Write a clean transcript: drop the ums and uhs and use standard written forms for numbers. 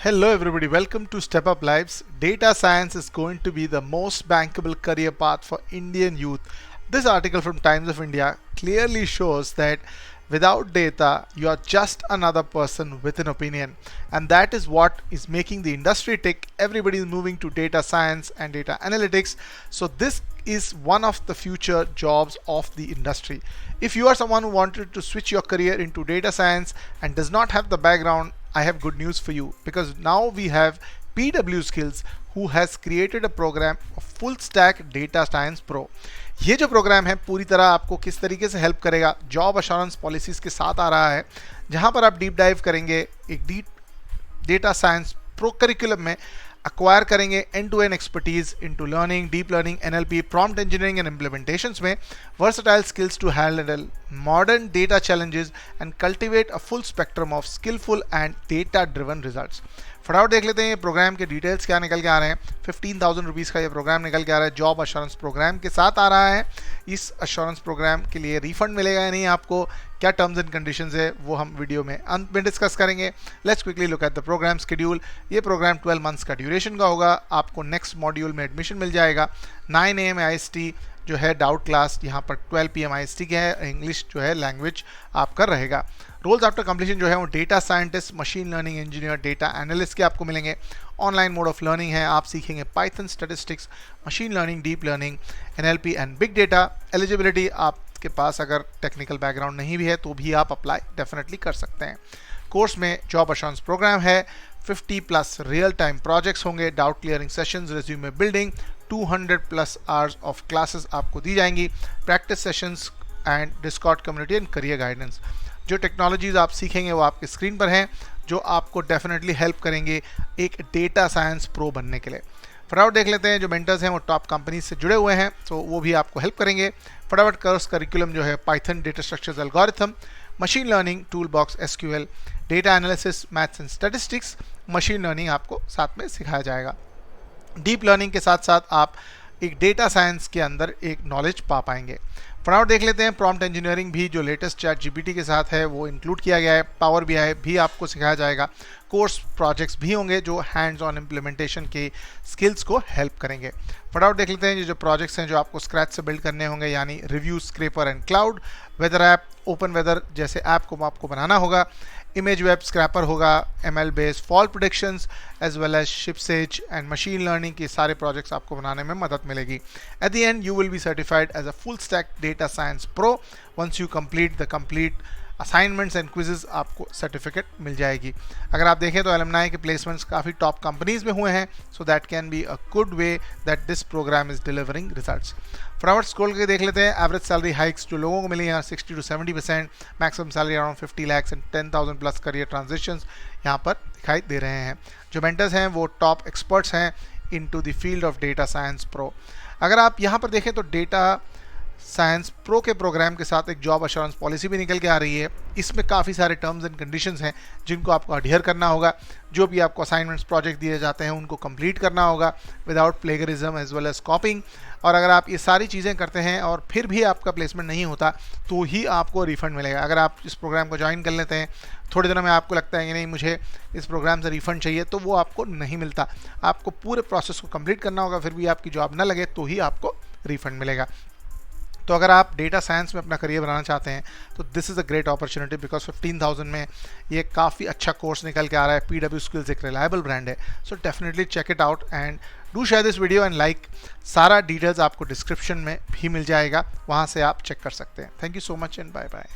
Hello everybody, welcome to Step Up Lives. Data science is going to be the most bankable career path for Indian youth. This article from Times of India clearly shows that without data, you are just another person with an opinion. And that is what is making the industry tick. Everybody is moving to data science and data analytics. So this is one of the future jobs of the industry. If you are someone who wanted to switch your career into data science and does not have the background, I have good news for you, because now we have PW Skills who has created a program of full stack data science pro. ये जो programme है पूरी तरह आपको किस तरीके से help करेगा, जॉब अश्योरेंस पॉलिसीज के साथ आ रहा है, जहां पर आप डीप डाइव करेंगे एक deep data science pro curriculum में, acquire करेंगे end to end expertise into learning, deep learning, NLP, prompt engineering and implementations में versatile skills to handle modern data challenges and cultivate a full spectrum of skillful and data driven results. फटाफट देख लेते हैं ये programme के details क्या निकल के आ रहे हैं। 15,000 रुपीज़ का ये प्रोग्राम निकल के आ रहा है, जॉब अश्योरेंस प्रोग्राम के साथ आ रहा है। इस अश्योरेंस प्रोग्राम के लिए रिफंड मिलेगा या नहीं आपको, क्या टर्म्स एंड कंडीशंस है, वो हम वीडियो में अंत में डिस्कस करेंगे। Let's quickly look at the programme schedule. ये प्रोग्राम 12 मंथ्स का ड्यूरेशन का होगा। आपको नेक्स्ट मॉड्यूल में एडमिशन मिल जाएगा। 9 AM IST जो है डाउट क्लास, यहाँ पर 12 PM IST के है। इंग्लिश जो है लैंग्वेज आपका रहेगा। रोल्स आफ्टर कंप्लीशन जो है वो data scientist, machine learning engineer, data analyst के आपको मिलेंगे। ऑनलाइन मोड ऑफ लर्निंग है, आप सीखेंगे Python, statistics, machine learning, deep learning, NLP and big data. Eligibility, आपके पास अगर टेक्निकल बैकग्राउंड नहीं भी है तो भी आप अप्लाई डेफिनेटली कर सकते हैं। कोर्स में जॉब अश्योरेंस प्रोग्राम है, 50+ रियल टाइम प्रोजेक्ट्स होंगे, doubt clearing sessions, resume building, 200+ hours of classes आपको दी जाएंगी, practice sessions and Discord community and career guidance. जो टेक्नोलॉजीज आप सीखेंगे वो आपके स्क्रीन पर हैं, जो आपको डेफिनेटली हेल्प करेंगे एक डेटा साइंस प्रो बनने के लिए। फटाफट देख लेते हैं, जो मेंटर्स हैं वो टॉप कंपनीज से जुड़े हुए हैं, तो वो भी आपको हेल्प करेंगे। फटाफट कोर्स करिकुलम जो है Python, data structures, algorithm, machine learning, tool box, SQL, data analysis, maths and statistics, machine learning आपको साथ में सिखाया जाएगा। डीप लर्निंग के साथ साथ आप एक डेटा साइंस के अंदर एक नॉलेज पा पाएंगे। फटाफट देख लेते हैं, प्रॉम्प्ट इंजीनियरिंग भी जो लेटेस्ट ChatGPT के साथ है वो इंक्लूड किया गया है। पावर BI भी आपको सिखाया जाएगा। कोर्स प्रोजेक्ट्स भी होंगे जो हैंड्स ऑन इम्प्लीमेंटेशन के स्किल्स को हेल्प करेंगे। फटाफट देख लेते हैं ये जो प्रोजेक्ट्स हैं जो आपको स्क्रैच से बिल्ड करने होंगे, यानी review, scraper and cloud, weather app, open weather जैसे ऐप को आपको बनाना होगा, इमेज वेब स्क्रैपर होगा, ML based fall predictions as well as शिपसेज एंड मशीन लर्निंग के सारे प्रोजेक्ट्स आपको बनाने में मदद मिलेगी। At the end you will be certified as a full stack data science pro. Once you complete the complete assignments and quizzes आपको certificate मिल जाएगी। अगर आप देखें तो एलुमनाई के प्लेसमेंट्स काफ़ी टॉप कंपनीज में हुए हैं, so that can be a good way that this programme is delivering results. फटाफट स्क्रॉल करके देख लेते हैं एवरेज सैलरी हाइक्स जो लोगों को मिली हैं 60 to 70%, maximum salary around 50 lakhs and 10,000+ career transitions यहाँ पर दिखाई दे रहे हैं। जो मेंटर्स हैं वो टॉप एक्सपर्ट्स हैं into the field of data science pro. अगर आप यहाँ पर देखें तो डेटा साइंस प्रो के प्रोग्राम के साथ एक जॉब अश्योरेंस पॉलिसी भी निकल के आ रही है। इसमें काफ़ी सारे टर्म्स एंड कंडीशंस हैं जिनको आपको अडियर करना होगा। जो भी आपको असाइनमेंट्स, प्रोजेक्ट दिए जाते हैं उनको कंप्लीट करना होगा without plagiarism as well as copying. और अगर आप ये सारी चीज़ें करते हैं और फिर भी आपका प्लेसमेंट नहीं होता तो ही आपको रिफंड मिलेगा। अगर आप इस प्रोग्राम को ज्वाइन कर लेते हैं, थोड़े दिनों में आपको लगता है कि नहीं मुझे इस प्रोग्राम से रिफंड चाहिए, तो वो आपको नहीं मिलता। आपको पूरे प्रोसेस को कंप्लीट करना होगा, फिर भी आपकी जॉब ना लगे तो ही आपको रिफंड मिलेगा। तो अगर आप डेटा साइंस में अपना करियर बनाना चाहते हैं तो this is a great opportunity, because 15,000 में ये काफ़ी अच्छा कोर्स निकल के आ रहा है। PW स्किल्स एक रिलायबल ब्रांड है, so definitely check it out and do share this video and like. सारा डिटेल्स आपको डिस्क्रिप्शन में भी मिल जाएगा, वहाँ से आप चेक कर सकते हैं। Thank you so much and bye bye.